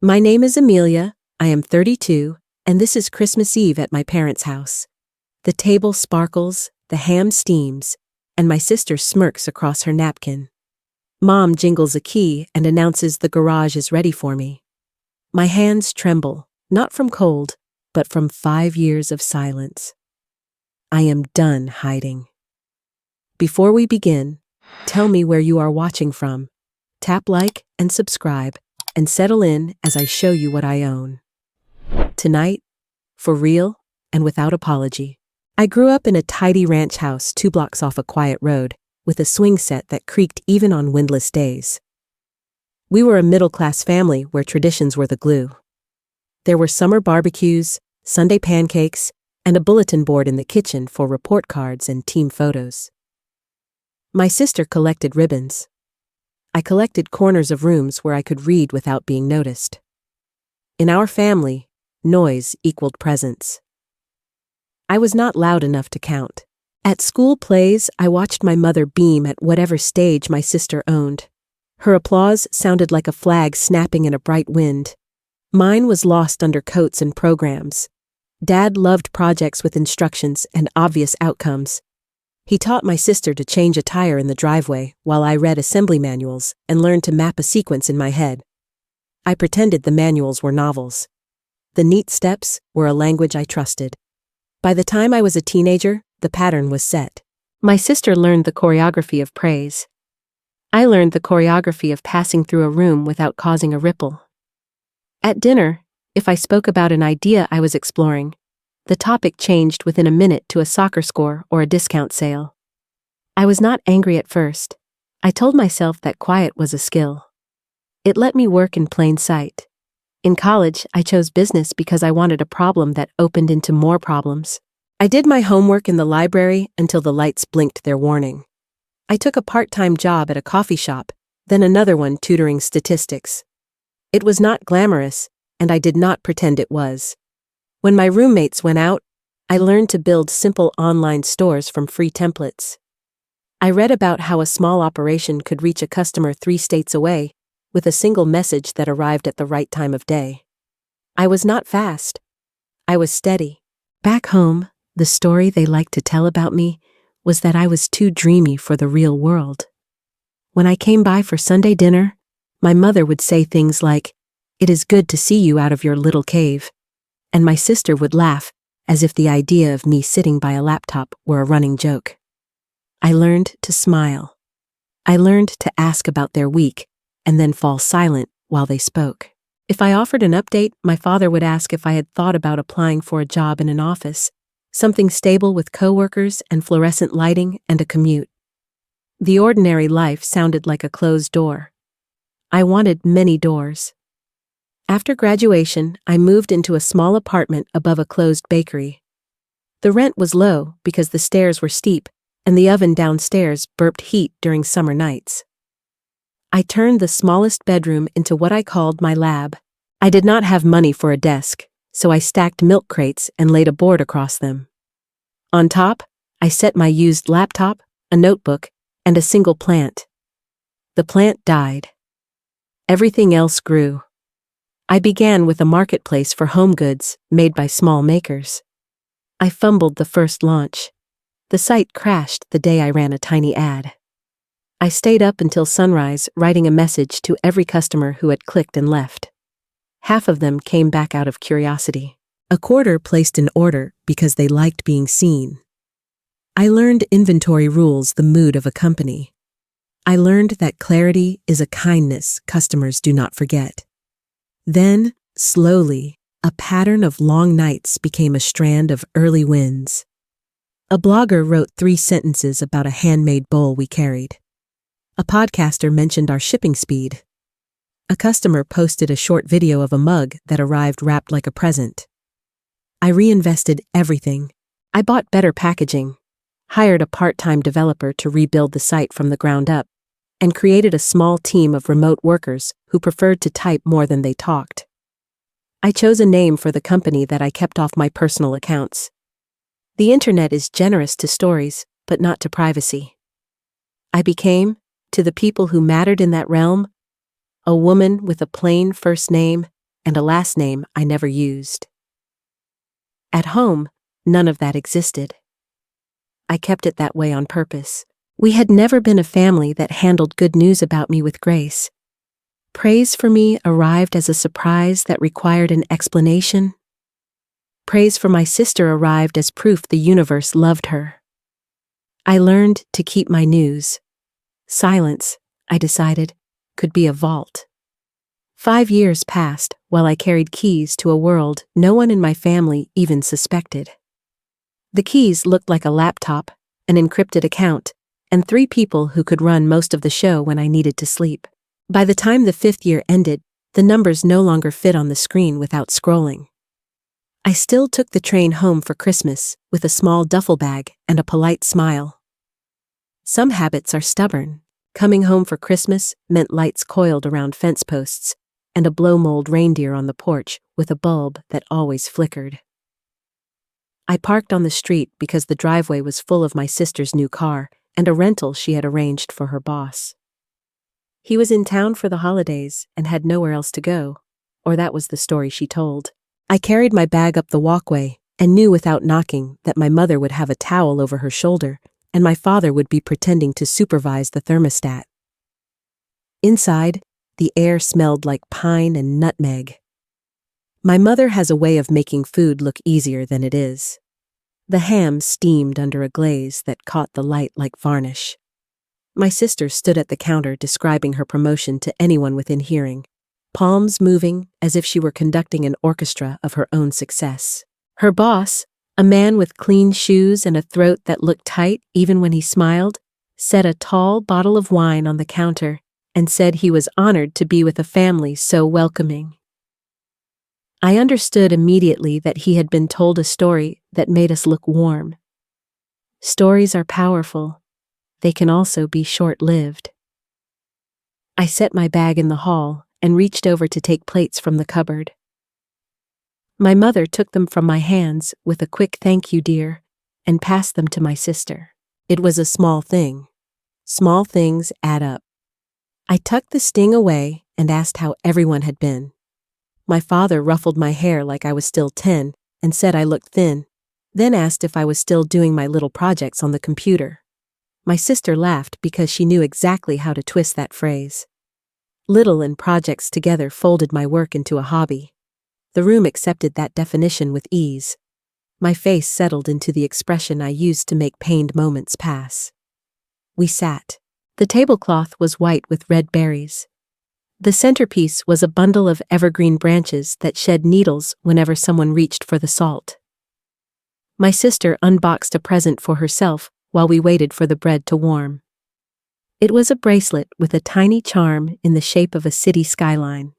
My name is Amelia, I am 32, and this is Christmas Eve at my parents' house. The table sparkles, the ham steams, and my sister smirks across her napkin. Mom jingles a key and announces the garage is ready for me. My hands tremble, not from cold, but from 5 years of silence. I am done hiding. Before we begin, tell me where you are watching from. Tap like and subscribe, and settle in as I show you what I own. Tonight, for real and without apology. I grew up in a tidy ranch house 2 blocks off a quiet road, with a swing set that creaked even on windless days. We were a middle-class family where traditions were the glue. There were summer barbecues, Sunday pancakes, and a bulletin board in the kitchen for report cards and team photos. My sister collected ribbons. I collected corners of rooms where I could read without being noticed. In our family, noise equaled presence. I was not loud enough to count. At school plays, I watched my mother beam at whatever stage my sister owned. Her applause sounded like a flag snapping in a bright wind. Mine was lost under coats and programs. Dad loved projects with instructions and obvious outcomes. He taught my sister to change a tire in the driveway while I read assembly manuals and learned to map a sequence in my head. I pretended the manuals were novels. The neat steps were a language I trusted. By the time I was a teenager, the pattern was set. My sister learned the choreography of praise. I learned the choreography of passing through a room without causing a ripple. At dinner, if I spoke about an idea I was exploring, the topic changed within a minute to a soccer score or a discount sale. I was not angry at first. I told myself that quiet was a skill. It let me work in plain sight. In college, I chose business because I wanted a problem that opened into more problems. I did my homework in the library until the lights blinked their warning. I took a part-time job at a coffee shop, then another one tutoring statistics. It was not glamorous, and I did not pretend it was. When my roommates went out, I learned to build simple online stores from free templates. I read about how a small operation could reach a customer 3 states away with a single message that arrived at the right time of day. I was not fast. I was steady. Back home, the story they liked to tell about me was that I was too dreamy for the real world. When I came by for Sunday dinner, my mother would say things like, "It is good to see you out of your little cave," and my sister would laugh as if the idea of me sitting by a laptop were a running joke. I learned to smile. I learned to ask about their week and then fall silent while they spoke. If I offered an update, my father would ask if I had thought about applying for a job in an office, something stable with coworkers and fluorescent lighting and a commute. The ordinary life sounded like a closed door. I wanted many doors. After graduation, I moved into a small apartment above a closed bakery. The rent was low because the stairs were steep, and the oven downstairs burped heat during summer nights. I turned the smallest bedroom into what I called my lab. I did not have money for a desk, so I stacked milk crates and laid a board across them. On top, I set my used laptop, a notebook, and a single plant. The plant died. Everything else grew. I began with a marketplace for home goods made by small makers. I fumbled the first launch. The site crashed the day I ran a tiny ad. I stayed up until sunrise writing a message to every customer who had clicked and left. Half of them came back out of curiosity. A quarter placed an order because they liked being seen. I learned inventory rules the mood of a company. I learned that clarity is a kindness customers do not forget. Then, slowly, a pattern of long nights became a strand of early wins. A blogger wrote 3 sentences about a handmade bowl we carried. A podcaster mentioned our shipping speed. A customer posted a short video of a mug that arrived wrapped like a present. I reinvested everything. I bought better packaging, hired a part-time developer to rebuild the site from the ground up, and created a small team of remote workers who preferred to type more than they talked. I chose a name for the company that I kept off my personal accounts. The internet is generous to stories, but not to privacy. I became, to the people who mattered in that realm, a woman with a plain first name and a last name I never used. At home, none of that existed. I kept it that way on purpose. We had never been a family that handled good news about me with grace. Praise for me arrived as a surprise that required an explanation. Praise for my sister arrived as proof the universe loved her. I learned to keep my news. Silence, I decided, could be a vault. 5 years passed while I carried keys to a world no one in my family even suspected. The keys looked like a laptop, an encrypted account, and 3 people who could run most of the show when I needed to sleep. By the time the 5th year ended, the numbers no longer fit on the screen without scrolling. I still took the train home for Christmas with a small duffel bag and a polite smile. Some habits are stubborn. Coming home for Christmas meant lights coiled around fence posts and a blow-mold reindeer on the porch with a bulb that always flickered. I parked on the street because the driveway was full of my sister's new car and a rental she had arranged for her boss. He was in town for the holidays and had nowhere else to go, or that was the story she told. I carried my bag up the walkway and knew without knocking that my mother would have a towel over her shoulder and my father would be pretending to supervise the thermostat. Inside, the air smelled like pine and nutmeg. My mother has a way of making food look easier than it is. The ham steamed under a glaze that caught the light like varnish. My sister stood at the counter describing her promotion to anyone within hearing, palms moving as if she were conducting an orchestra of her own success. Her boss, a man with clean shoes and a throat that looked tight even when he smiled, set a tall bottle of wine on the counter and said he was honored to be with a family so welcoming. I understood immediately that he had been told a story that made us look warm. Stories are powerful. They can also be short-lived. I set my bag in the hall and reached over to take plates from the cupboard. My mother took them from my hands with a quick "Thank you, dear," and passed them to my sister. It was a small thing. Small things add up. I tucked the sting away and asked how everyone had been. My father ruffled my hair like I was still 10 and said I looked thin, then asked if I was still doing my little projects on the computer. My sister laughed because she knew exactly how to twist that phrase. Little and projects together folded my work into a hobby. The room accepted that definition with ease. My face settled into the expression I used to make pained moments pass. We sat. The tablecloth was white with red berries. The centerpiece was a bundle of evergreen branches that shed needles whenever someone reached for the salt. My sister unboxed a present for herself while we waited for the bread to warm. It was a bracelet with a tiny charm in the shape of a city skyline.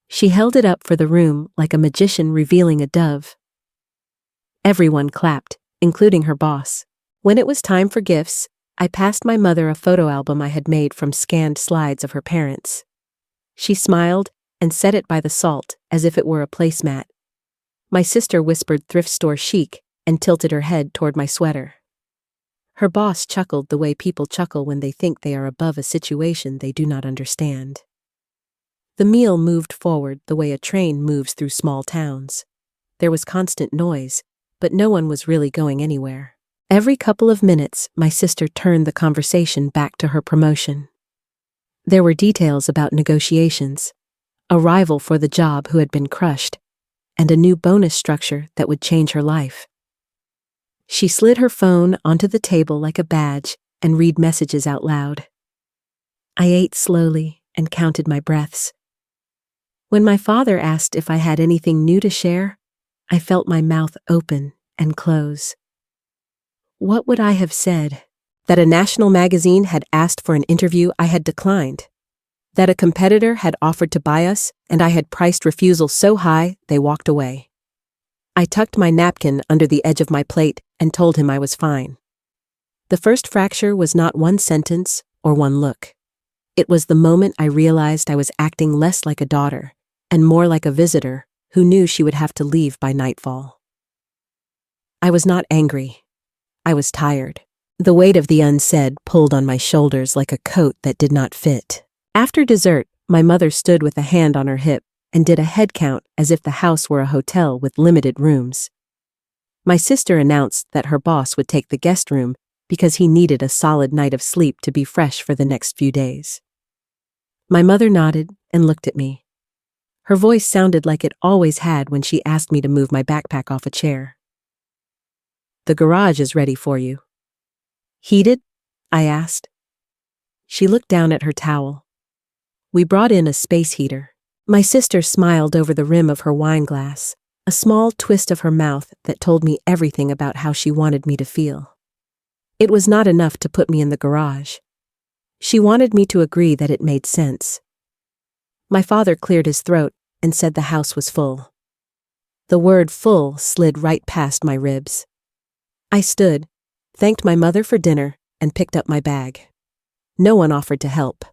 She held it up for the room like a magician revealing a dove. Everyone clapped, including her boss. When it was time for gifts, I passed my mother a photo album I had made from scanned slides of her parents. She smiled and set it by the salt as if it were a placemat. My sister whispered thrift store chic and tilted her head toward my sweater. Her boss chuckled the way people chuckle when they think they are above a situation they do not understand. The meal moved forward the way a train moves through small towns. There was constant noise, but no one was really going anywhere. Every couple of minutes, my sister turned the conversation back to her promotion. There were details about negotiations, a rival for the job who had been crushed, and a new bonus structure that would change her life. She slid her phone onto the table like a badge and read messages out loud. I ate slowly and counted my breaths. When my father asked if I had anything new to share, I felt my mouth open and close. What would I have said? That a national magazine had asked for an interview I had declined. That a competitor had offered to buy us and I had priced refusal so high they walked away. I tucked my napkin under the edge of my plate and told him I was fine. The first fracture was not one sentence or one look. It was the moment I realized I was acting less like a daughter and more like a visitor who knew she would have to leave by nightfall. I was not angry. I was tired. The weight of the unsaid pulled on my shoulders like a coat that did not fit. After dessert, my mother stood with a hand on her hip and did a head count as if the house were a hotel with limited rooms. My sister announced that her boss would take the guest room because he needed a solid night of sleep to be fresh for the next few days. My mother nodded and looked at me. Her voice sounded like it always had when she asked me to move my backpack off a chair. "The garage is ready for you." "Heated?" I asked. She looked down at her towel. "We brought in a space heater." My sister smiled over the rim of her wine glass, a small twist of her mouth that told me everything about how she wanted me to feel. It was not enough to put me in the garage. She wanted me to agree that it made sense. My father cleared his throat and said the house was full. The word full slid right past my ribs. I stood, thanked my mother for dinner, and picked up my bag. No one offered to help.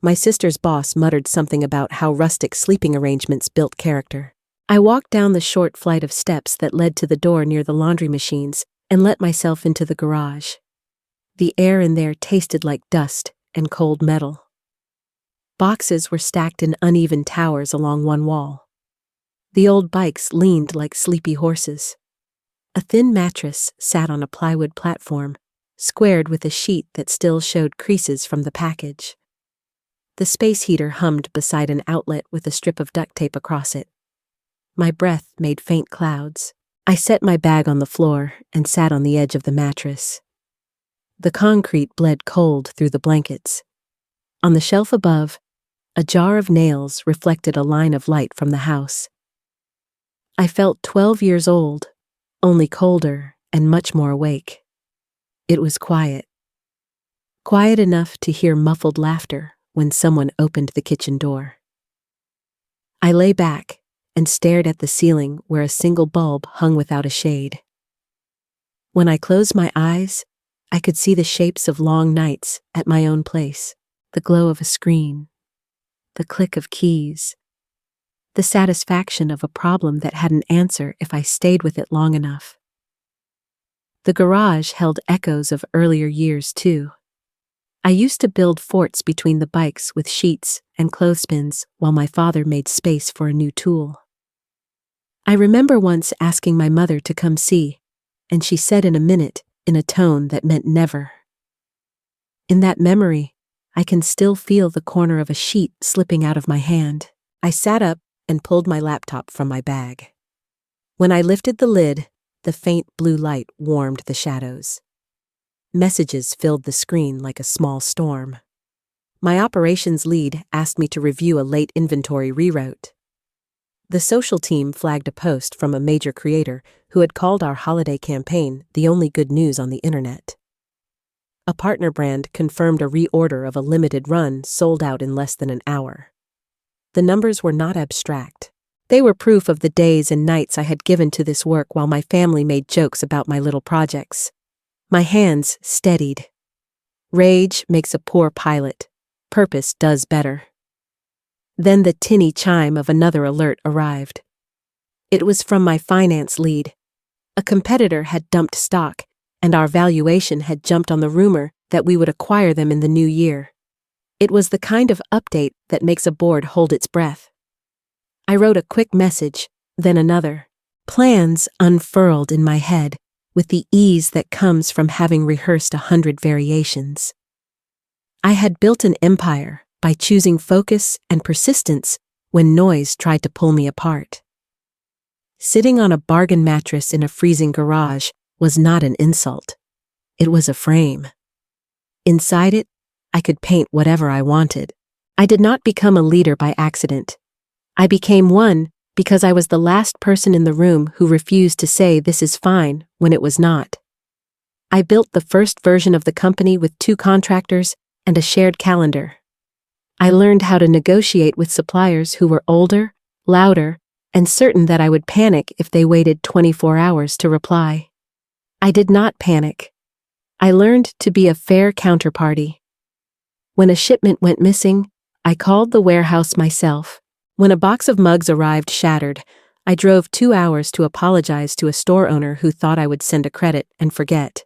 My sister's boss muttered something about how rustic sleeping arrangements built character. I walked down the short flight of steps that led to the door near the laundry machines and let myself into the garage. The air in there tasted like dust and cold metal. Boxes were stacked in uneven towers along one wall. The old bikes leaned like sleepy horses. A thin mattress sat on a plywood platform, squared with a sheet that still showed creases from the package. The space heater hummed beside an outlet with a strip of duct tape across it. My breath made faint clouds. I set my bag on the floor and sat on the edge of the mattress. The concrete bled cold through the blankets. On the shelf above, a jar of nails reflected a line of light from the house. I felt 12 years old, only colder and much more awake. It was quiet. Quiet enough to hear muffled laughter when someone opened the kitchen door. I lay back and stared at the ceiling where a single bulb hung without a shade. When I closed my eyes, I could see the shapes of long nights at my own place, the glow of a screen, the click of keys, the satisfaction of a problem that had an answer if I stayed with it long enough. The garage held echoes of earlier years, too. I used to build forts between the bikes with sheets and clothespins while my father made space for a new tool. I remember once asking my mother to come see, and she said in a minute in a tone that meant never. In that memory, I can still feel the corner of a sheet slipping out of my hand. I sat up and pulled my laptop from my bag. When I lifted the lid, the faint blue light warmed the shadows. Messages filled the screen like a small storm. My operations lead asked me to review a late inventory reroute. The social team flagged a post from a major creator who had called our holiday campaign the only good news on the internet. A partner brand confirmed a reorder of a limited run sold out in less than an hour. The numbers were not abstract. They were proof of the days and nights I had given to this work while my family made jokes about my little projects. My hands steadied. Rage makes a poor pilot. Purpose does better. Then the tinny chime of another alert arrived. It was from my finance lead. A competitor had dumped stock, and our valuation had jumped on the rumor that we would acquire them in the new year. It was the kind of update that makes a board hold its breath. I wrote a quick message, then another. Plans unfurled in my head with the ease that comes from having rehearsed 100 variations. I had built an empire by choosing focus and persistence when noise tried to pull me apart. Sitting on a bargain mattress in a freezing garage was not an insult. It was a frame. Inside it, I could paint whatever I wanted. I did not become a leader by accident. I became one because I was the last person in the room who refused to say this is fine when it was not. I built the first version of the company with 2 contractors and a shared calendar. I learned how to negotiate with suppliers who were older, louder, and certain that I would panic if they waited 24 hours to reply. I did not panic. I learned to be a fair counterparty. When a shipment went missing, I called the warehouse myself. When a box of mugs arrived shattered, I drove 2 hours to apologize to a store owner who thought I would send a credit and forget.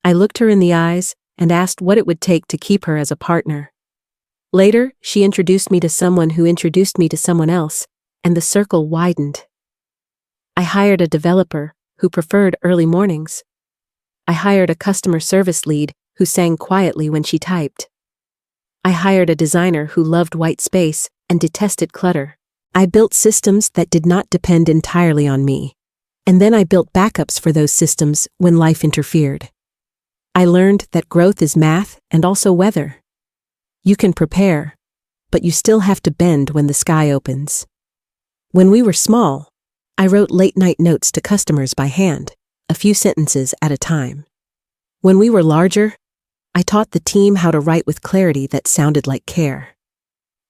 I looked her in the eyes and asked what it would take to keep her as a partner. Later, she introduced me to someone who introduced me to someone else, and the circle widened. I hired a developer who preferred early mornings. I hired a customer service lead who sang quietly when she typed. I hired a designer who loved white space and detested clutter. I built systems that did not depend entirely on me. And then I built backups for those systems when life interfered. I learned that growth is math and also weather. You can prepare, but you still have to bend when the sky opens. When we were small, I wrote late-night notes to customers by hand, a few sentences at a time. When we were larger, I taught the team how to write with clarity that sounded like care.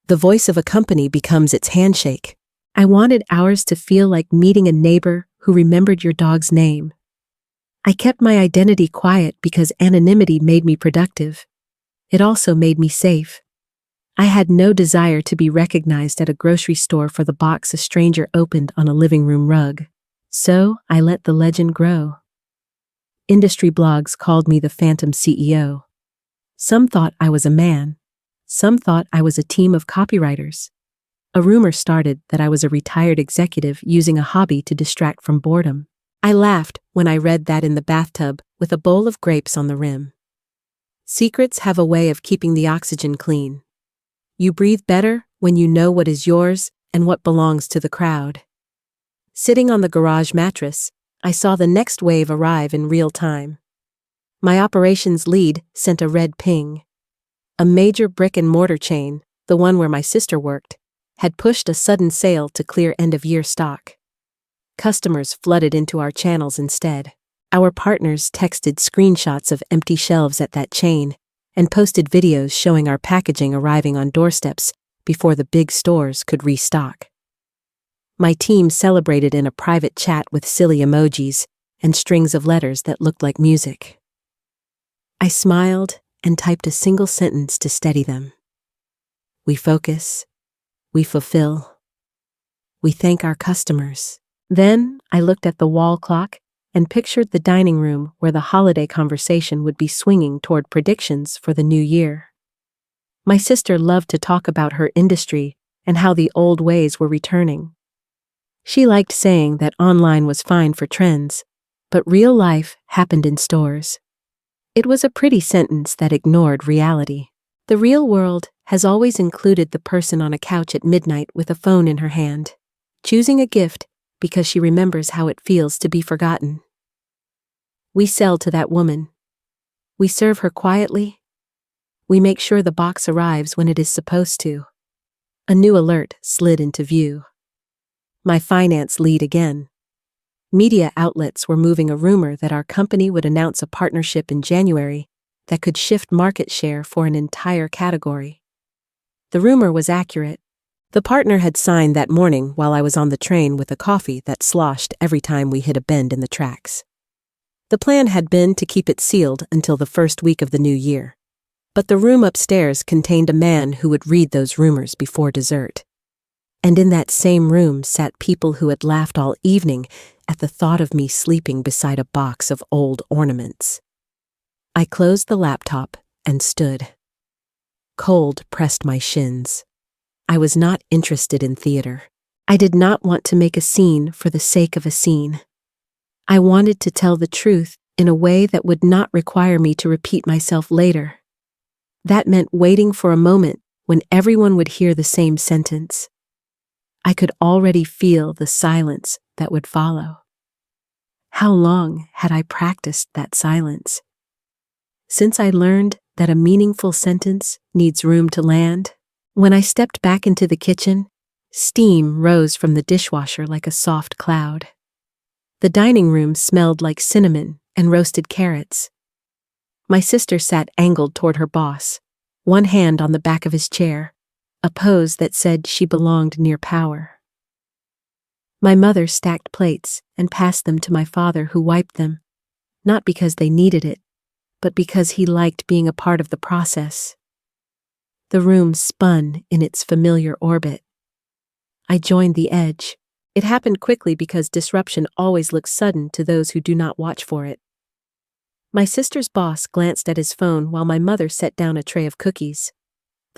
The voice of a company becomes its handshake. I wanted ours to feel like meeting a neighbor who remembered your dog's name. I kept my identity quiet because anonymity made me productive. It also made me safe. I had no desire to be recognized at a grocery store for the box a stranger opened on a living room rug. So I let the legend grow. Industry blogs called me the Phantom CEO. Some thought I was a man. Some thought I was a team of copywriters. A rumor started that I was a retired executive using a hobby to distract from boredom. I laughed when I read that in the bathtub with a bowl of grapes on the rim. Secrets have a way of keeping the oxygen clean. You breathe better when you know what is yours and what belongs to the crowd. Sitting on the garage mattress, I saw the next wave arrive in real time. My operations lead sent a red ping. A major brick-and-mortar chain, the one where my sister worked, had pushed a sudden sale to clear end-of-year stock. Customers flooded into our channels instead. Our partners texted screenshots of empty shelves at that chain and posted videos showing our packaging arriving on doorsteps before the big stores could restock. My team celebrated in a private chat with silly emojis and strings of letters that looked like music. I smiled and typed a single sentence to steady them. We focus. We fulfill. We thank our customers. Then I looked at the wall clock and pictured the dining room where the holiday conversation would be swinging toward predictions for the new year. My sister loved to talk about her industry and how the old ways were returning. She liked saying that online was fine for trends, but real life happened in stores. It was a pretty sentence that ignored reality. The real world has always included the person on a couch at midnight with a phone in her hand, choosing a gift because she remembers how it feels to be forgotten. We sell to that woman. We serve her quietly. We make sure the box arrives when it is supposed to. A new alert slid into view. My finance lead again. Media outlets were moving a rumor that our company would announce a partnership in January that could shift market share for an entire category. The rumor was accurate. The partner had signed that morning while I was on the train with a coffee that sloshed every time we hit a bend in the tracks. The plan had been to keep it sealed until the first week of the new year. But the room upstairs contained a man who would read those rumors before dessert. And in that same room sat people who had laughed all evening at the thought of me sleeping beside a box of old ornaments. I closed the laptop and stood. Cold pressed my shins. I was not interested in theater. I did not want to make a scene for the sake of a scene. I wanted to tell the truth in a way that would not require me to repeat myself later. That meant waiting for a moment when everyone would hear the same sentence. I could already feel the silence that would follow. How long had I practiced that silence? Since I learned that a meaningful sentence needs room to land, when I stepped back into the kitchen, steam rose from the dishwasher like a soft cloud. The dining room smelled like cinnamon and roasted carrots. My sister sat angled toward her boss, one hand on the back of his chair, a pose that said she belonged near power. My mother stacked plates and passed them to my father, who wiped them, not because they needed it, but because he liked being a part of the process. The room spun in its familiar orbit. I joined the edge. It happened quickly because disruption always looks sudden to those who do not watch for it. My sister's boss glanced at his phone while my mother set down a tray of cookies.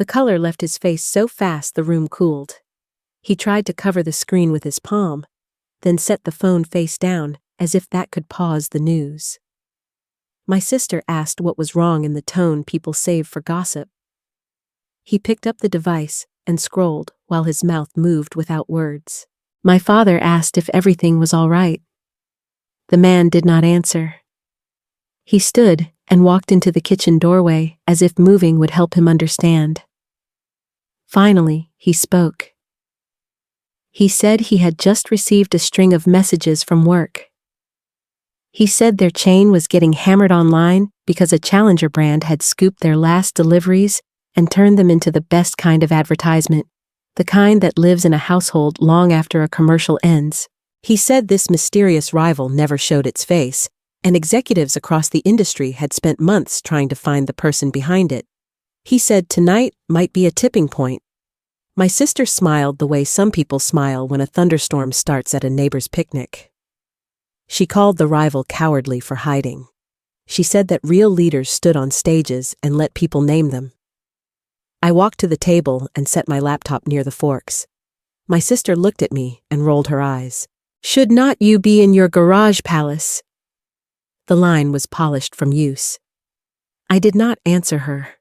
The color left his face so fast the room cooled. He tried to cover the screen with his palm, then set the phone face down, as if that could pause the news. My sister asked what was wrong in the tone people save for gossip. He picked up the device and scrolled while his mouth moved without words. My father asked if everything was all right. The man did not answer. He stood and walked into the kitchen doorway as if moving would help him understand. Finally, he spoke. He said he had just received a string of messages from work. He said their chain was getting hammered online because a challenger brand had scooped their last deliveries and turned them into the best kind of advertisement, the kind that lives in a household long after a commercial ends. He said this mysterious rival never showed its face, and executives across the industry had spent months trying to find the person behind it. He said tonight might be a tipping point. My sister smiled the way some people smile when a thunderstorm starts at a neighbor's picnic. She called the rival cowardly for hiding. She said that real leaders stood on stages and let people name them. I walked to the table and set my laptop near the forks. My sister looked at me and rolled her eyes. "Should not you be in your garage palace?" The line was polished from use. I did not answer her.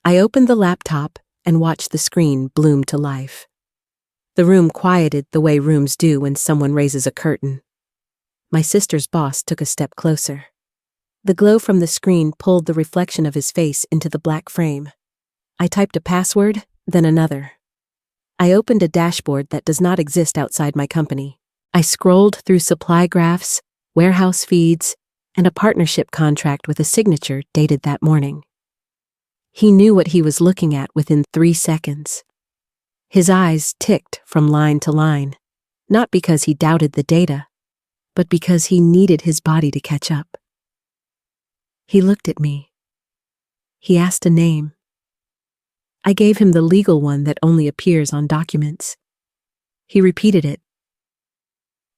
I opened the laptop and watched the screen bloom to life. The room quieted the way rooms do when someone raises a curtain. My sister's boss took a step closer. The glow from the screen pulled the reflection of his face into the black frame. I typed a password, then another. I opened a dashboard that does not exist outside my company. I scrolled through supply graphs, warehouse feeds, and a partnership contract with a signature dated that morning. He knew what he was looking at within 3 seconds. His eyes ticked from line to line, not because he doubted the data, but because he needed his body to catch up. He looked at me. He asked a name. I gave him the legal one that only appears on documents. He repeated it.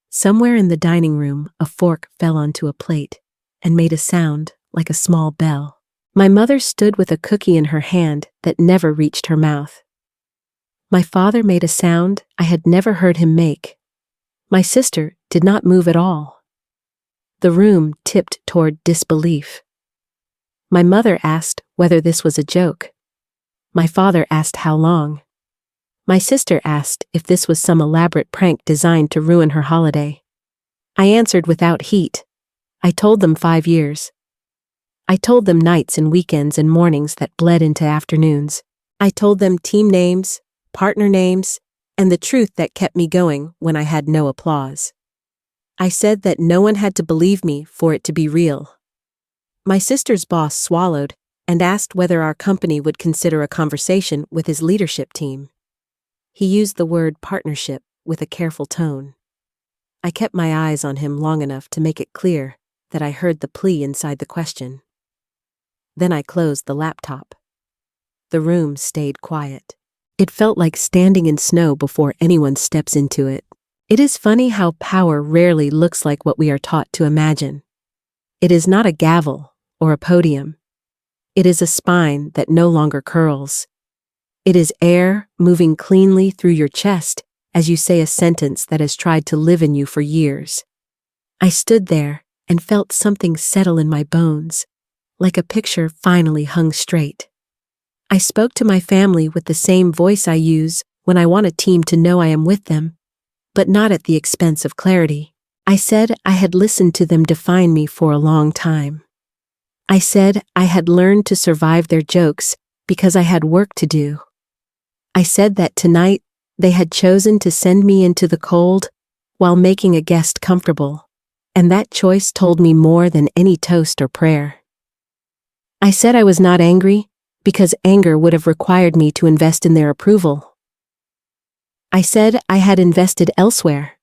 Somewhere in the dining room, a fork fell onto a plate and made a sound like a small bell. My mother stood with a cookie in her hand that never reached her mouth. My father made a sound I had never heard him make. My sister did not move at all. The room tipped toward disbelief. My mother asked whether this was a joke. My father asked how long. My sister asked if this was some elaborate prank designed to ruin her holiday. I answered without heat. I told them 5 years. I told them nights and weekends and mornings that bled into afternoons. I told them team names, partner names, and the truth that kept me going when I had no applause. I said that no one had to believe me for it to be real. My sister's boss swallowed and asked whether our company would consider a conversation with his leadership team. He used the word partnership with a careful tone. I kept my eyes on him long enough to make it clear that I heard the plea inside the question. Then I closed the laptop. The room stayed quiet. It felt like standing in snow before anyone steps into it. It is funny how power rarely looks like what we are taught to imagine. It is not a gavel or a podium. It is a spine that no longer curls. It is air moving cleanly through your chest as you say a sentence that has tried to live in you for years. I stood there and felt something settle in my bones, like a picture finally hung straight. I spoke to my family with the same voice I use when I want a team to know I am with them, but not at the expense of clarity. I said I had listened to them define me for a long time. I said I had learned to survive their jokes because I had work to do. I said that tonight they had chosen to send me into the cold while making a guest comfortable, and that choice told me more than any toast or prayer. I said I was not angry because anger would have required me to invest in their approval. I said I had invested elsewhere.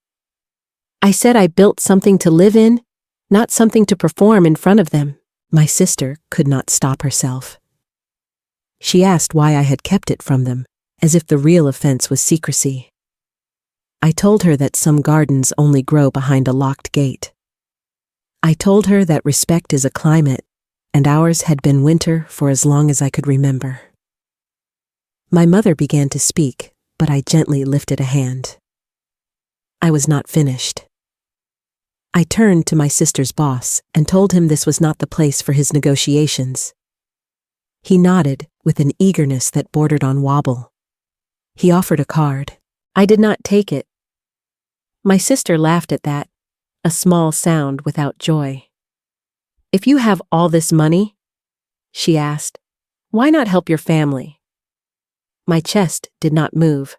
I said I built something to live in, not something to perform in front of them. My sister could not stop herself. She asked why I had kept it from them, as if the real offense was secrecy. I told her that some gardens only grow behind a locked gate. I told her that respect is a climate, and ours had been winter for as long as I could remember. My mother began to speak, but I gently lifted a hand. I was not finished. I turned to my sister's boss and told him this was not the place for his negotiations. He nodded with an eagerness that bordered on wobble. He offered a card. I did not take it. My sister laughed at that, a small sound without joy. "If you have all this money," she asked, "why not help your family?" My chest did not move.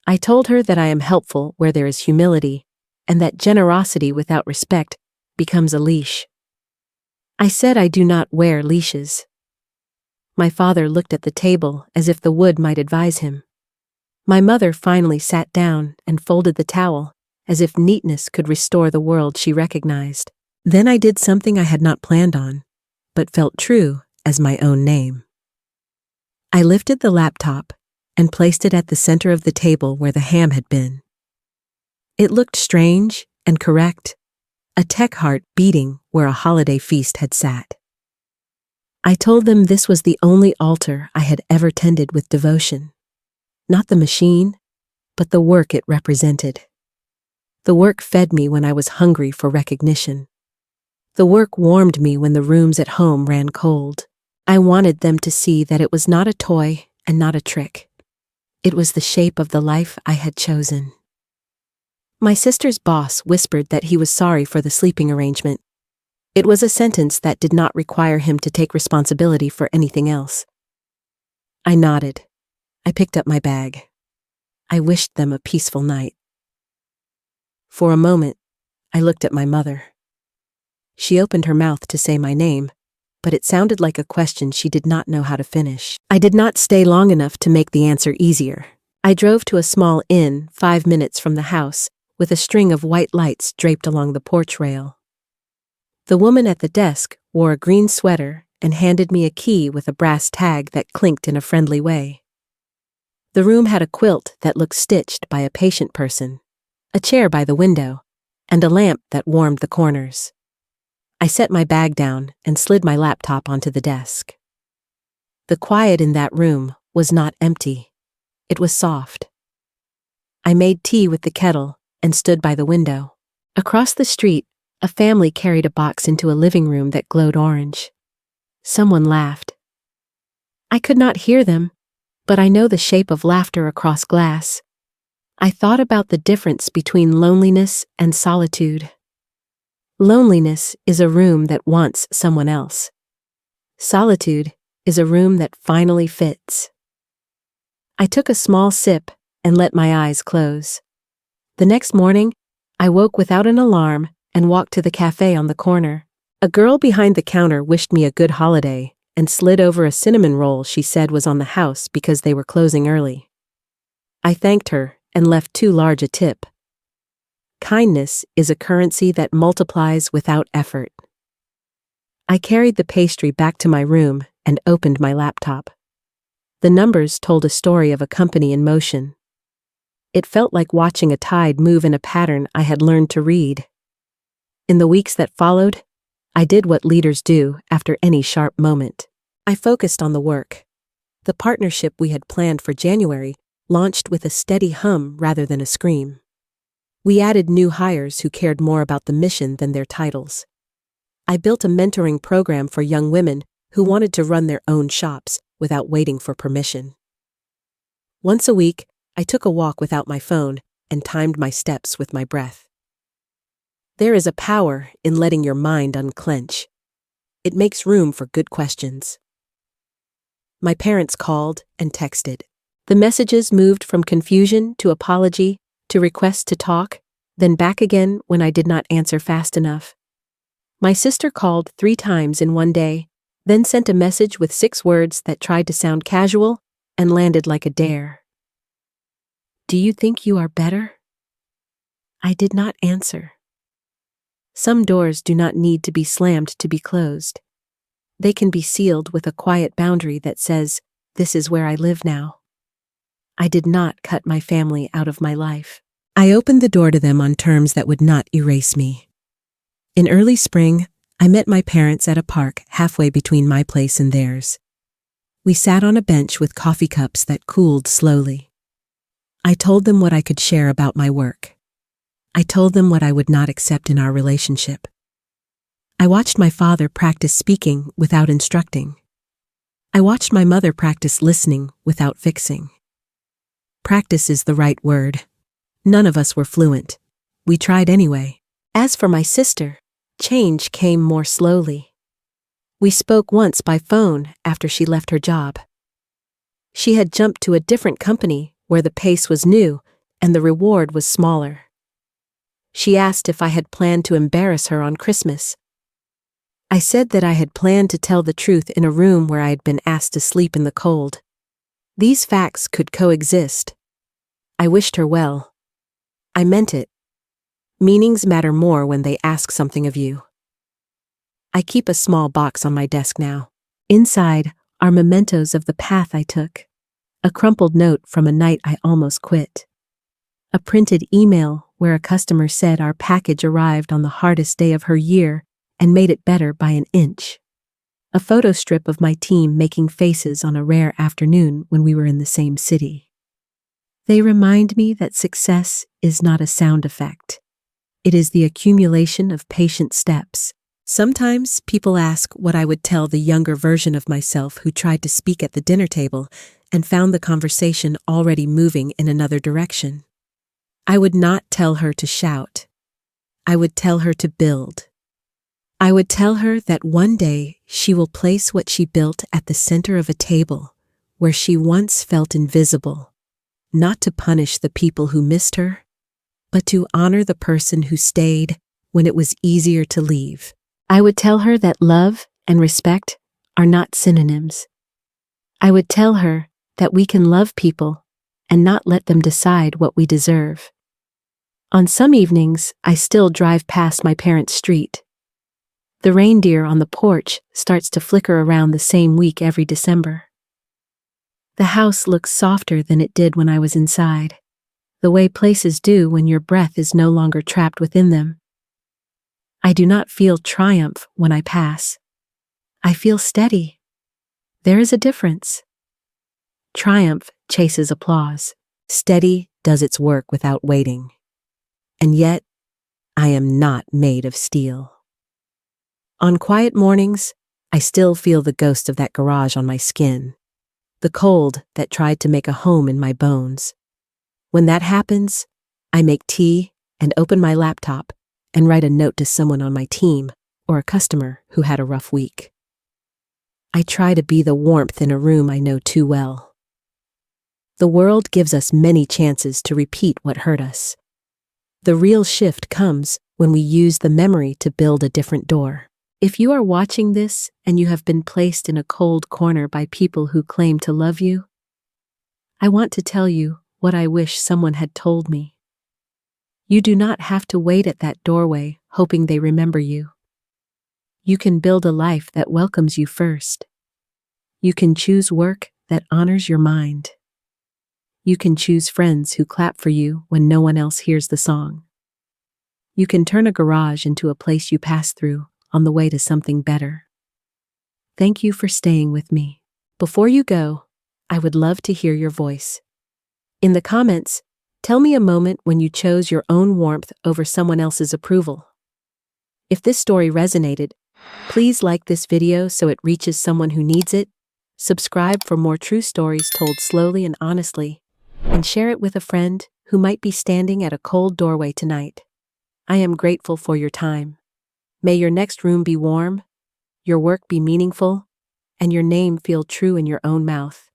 I told her that I am helpful where there is humility, and that generosity without respect becomes a leash. I said I do not wear leashes. My father looked at the table as if the wood might advise him. My mother finally sat down and folded the towel, as if neatness could restore the world she recognized. Then I did something I had not planned on, but felt true as my own name. I lifted the laptop and placed it at the center of the table where the ham had been. It looked strange and correct, a tech heart beating where a holiday feast had sat. I told them this was the only altar I had ever tended with devotion. Not the machine, but the work it represented. The work fed me when I was hungry for recognition. The work warmed me when the rooms at home ran cold. I wanted them to see that it was not a toy and not a trick. It was the shape of the life I had chosen. My sister's boss whispered that he was sorry for the sleeping arrangement. It was a sentence that did not require him to take responsibility for anything else. I nodded. I picked up my bag. I wished them a peaceful night. For a moment, I looked at my mother. She opened her mouth to say my name, but it sounded like a question she did not know how to finish. I did not stay long enough to make the answer easier. I drove to a small inn 5 minutes from the house, with a string of white lights draped along the porch rail. The woman at the desk wore a green sweater and handed me a key with a brass tag that clinked in a friendly way. The room had a quilt that looked stitched by a patient person, a chair by the window, and a lamp that warmed the corners. I set my bag down and slid my laptop onto the desk. The quiet in that room was not empty. It was soft. I made tea with the kettle and stood by the window. Across the street, a family carried a box into a living room that glowed orange. Someone laughed. I could not hear them, but I know the shape of laughter across glass. I thought about the difference between loneliness and solitude. Loneliness is a room that wants someone else. Solitude is a room that finally fits. I took a small sip and let my eyes close. The next morning, I woke without an alarm and walked to the cafe on the corner. A girl behind the counter wished me a good holiday and slid over a cinnamon roll she said was on the house because they were closing early. I thanked her and left too large a tip. Kindness is a currency that multiplies without effort. I carried the pastry back to my room and opened my laptop. The numbers told a story of a company in motion. It felt like watching a tide move in a pattern I had learned to read. In the weeks that followed, I did what leaders do after any sharp moment. I focused on the work. The partnership we had planned for January launched with a steady hum rather than a scream. We added new hires who cared more about the mission than their titles. I built a mentoring program for young women who wanted to run their own shops without waiting for permission. Once a week, I took a walk without my phone and timed my steps with my breath. There is a power in letting your mind unclench. It makes room for good questions. My parents called and texted. The messages moved from confusion to apology to request to talk, then back again when I did not answer fast enough. My sister called 3 times in one day, then sent a message with 6 words that tried to sound casual and landed like a dare. Do you think you are better? I did not answer. Some doors do not need to be slammed to be closed. They can be sealed with a quiet boundary that says, "This is where I live now." I did not cut my family out of my life. I opened the door to them on terms that would not erase me. In early spring, I met my parents at a park halfway between my place and theirs. We sat on a bench with coffee cups that cooled slowly. I told them what I could share about my work. I told them what I would not accept in our relationship. I watched my father practice speaking without instructing. I watched my mother practice listening without fixing. Practice is the right word. None of us were fluent. We tried anyway. As for my sister, change came more slowly. We spoke once by phone after she left her job. She had jumped to a different company where the pace was new and the reward was smaller. She asked if I had planned to embarrass her on Christmas. I said that I had planned to tell the truth in a room where I had been asked to sleep in the cold. These facts could coexist. I wished her well. I meant it. Meanings matter more when they ask something of you. I keep a small box on my desk now. Inside are mementos of the path I took. A crumpled note from a night I almost quit. A printed email where a customer said our package arrived on the hardest day of her year and made it better by an inch. A photo strip of my team making faces on a rare afternoon when we were in the same city. They remind me that success is not a sound effect. It is the accumulation of patient steps. Sometimes people ask what I would tell the younger version of myself who tried to speak at the dinner table and found the conversation already moving in another direction. I would not tell her to shout. I would tell her to build. I would tell her that one day she will place what she built at the center of a table where she once felt invisible, not to punish the people who missed her, but to honor the person who stayed when it was easier to leave. I would tell her that love and respect are not synonyms. I would tell her that we can love people and not let them decide what we deserve. On some evenings, I still drive past my parents' street. The reindeer on the porch starts to flicker around the same week every December. The house looks softer than it did when I was inside, the way places do when your breath is no longer trapped within them. I do not feel triumph when I pass. I feel steady. There is a difference. Triumph chases applause. Steady does its work without waiting. And yet, I am not made of steel. On quiet mornings, I still feel the ghost of that garage on my skin, the cold that tried to make a home in my bones. When that happens, I make tea and open my laptop and write a note to someone on my team or a customer who had a rough week. I try to be the warmth in a room I know too well. The world gives us many chances to repeat what hurt us. The real shift comes when we use the memory to build a different door. If you are watching this and you have been placed in a cold corner by people who claim to love you, I want to tell you what I wish someone had told me. You do not have to wait at that doorway hoping they remember you. You can build a life that welcomes you first. You can choose work that honors your mind. You can choose friends who clap for you when no one else hears the song. You can turn a garage into a place you pass through on the way to something better. Thank you for staying with me. Before you go, I would love to hear your voice. In the comments, tell me a moment when you chose your own warmth over someone else's approval. If this story resonated, please like this video so it reaches someone who needs it, subscribe for more true stories told slowly and honestly, and share it with a friend who might be standing at a cold doorway tonight. I am grateful for your time. May your next room be warm, your work be meaningful, and your name feel true in your own mouth.